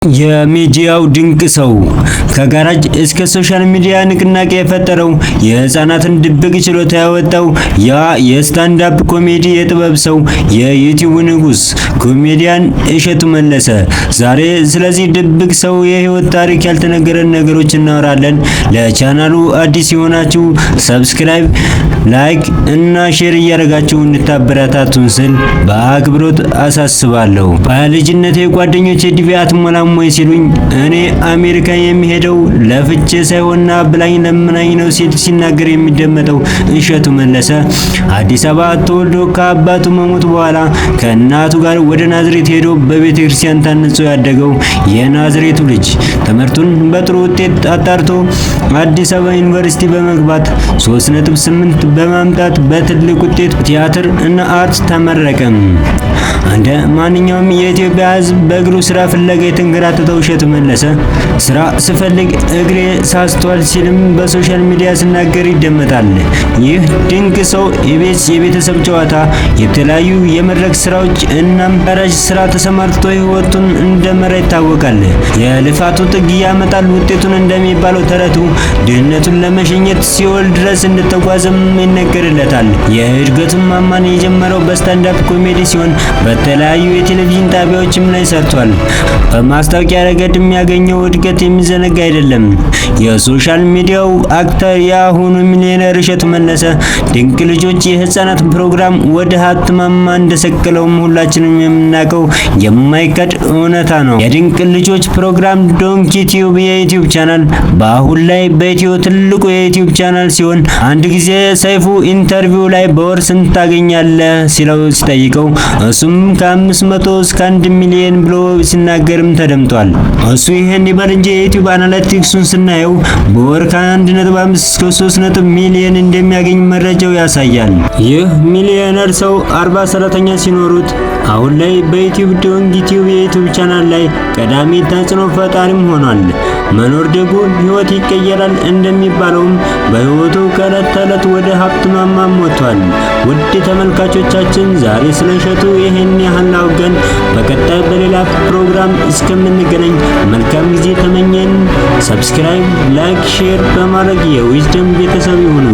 የሚዲያው ድንቅ ሰው ከጋራጅ እስከ ሶሻል ሚዲያ ንቅናቄ የፈጠረው የህፃናትን ድብቅ ችሎታ ያወጣው ያ የስታንድ አፕ ኮሜዲ የጥበብ ሰው የዩቲዩብ ንጉስ ኮሜዲያን እሸቱ መለሰ። ዛሬ ስለዚህ ድብቅ ሰው የህይወት ታሪክ ያልተነገረን ነገሮች እናወራለን። ለቻናሉ አዲስ የሆናችሁ ሰብስክራይብ፣ ላይክ እና ሼር እያደረጋችሁ እንድታበረታቱን ስል በአክብሮት አሳስባለሁ። በልጅነቴ ጓደኞቼ ዲቪ አትሞላም ወይ ሲሉኝ እኔ አሜሪካ የሚሄደው ለፍቼ ሳይሆንና ብላኝ ለምናኝ ነው ሲል ሲናገር የሚደመጠው እሸቱ መለሰ አዲስ አበባ ተወልዶ ከአባቱ መሞት በኋላ ከእናቱ ጋር ወደ ናዝሬት ሄዶ በቤተ ክርስቲያን ታንጾ ያደገው የናዝሬቱ ልጅ ትምህርቱን በጥሩ ውጤት አጣርቶ አዲስ አበባ ዩኒቨርሲቲ በመግባት 3.8 በማምጣት በትልቅ ውጤት ቲያትር እና አርት ተመረቀ። እንደ ማንኛውም የኢትዮጵያ ሕዝብ በእግሩ ስራ ፍለጋ የተንከራተተው እሸቱ መለሰ ስራ ስፈልግ እግሬ ሳስቷል ሲልም በሶሻል ሚዲያ ሲናገር ይደመጣል። ይህ ድንቅ ሰው ኢቢኤስ የቤተሰብ ጨዋታ፣ የተለያዩ የመድረክ ስራዎች እናም ጋራጅ ስራ ተሰማርቶ ህይወቱን እንደመራ ይታወቃል። የልፋቱ ጥግ ያመጣል ውጤቱን እንደሚባለው ተረቱ ድህነቱን ለመሸኘት ሲኦል ድረስ እንደተጓዘም ይነገርለታል። የእድገቱን ማማን የጀመረው በስታንድ አፕ ኮሜዲ ሲሆን በተለያዩ የቴሌቪዥን ጣቢያዎችም ላይ ሰርቷል። በማስታወቂያ ረገድ የሚያገኘው እድገት የሚዘነጋ አይደለም። የሶሻል ሚዲያው አክተር የአሁኑ ሚሊዮነር እሸቱ መለሰ ድንቅ ልጆች የህፃናት ፕሮግራም ወደ ሀብት ማማ እንደሰቀለውም ሁላችንም የምናውቀው የማይካድ እውነታ ነው። የድንቅ ልጆች ፕሮግራም ዶንኪ ቲዩብ የዩቲዩብ ቻናል በአሁን ላይ በኢትዮ ትልቁ የዩቲዩብ ቻናል ሲሆን አንድ ጊዜ ሰይፉ ኢንተርቪው ላይ በወር ስንት ታገኛለህ ሲለው ሲጠይቀው እሱም ከ500 እስከ 1 ሚሊዮን ብሎ ሲናገርም ተደምጧል። እሱ ይሄን ይበል እንጂ የዩቲዩብ አናሊቲክሱን ስናየው በወር ከ1.5 እስከ 3 ሚሊዮን እንደሚያገኝ መረጃው ያሳያል። ይህ ሚሊዮነር ሰው 40 ሰራተኛ ሲኖሩት አሁን ላይ በዩቲዩብ ዶንኪ ቲዩብ የዩቲዩብ ቻናል ላይ ቀዳሚ ተጽዕኖ ፈጣሪም ሆኗል። መኖር ደጉ ህይወት ይቀየራል እንደሚባለውም በህይወቱ ከዕለት ተዕለት ወደ ሀብት ማማም ወጥቷል። ውድ ተመልካቾቻችን ዛሬ ስለ እሸቱ ይሄን ያህል አውገን በቀጣይ በሌላ ፕሮግራም እስከምንገናኝ መልካም ጊዜ ተመኘን። ሰብስክራይብ፣ ላይክ፣ ሼር በማድረግ የዊዝደም ቤተሰብ ይሁኑ።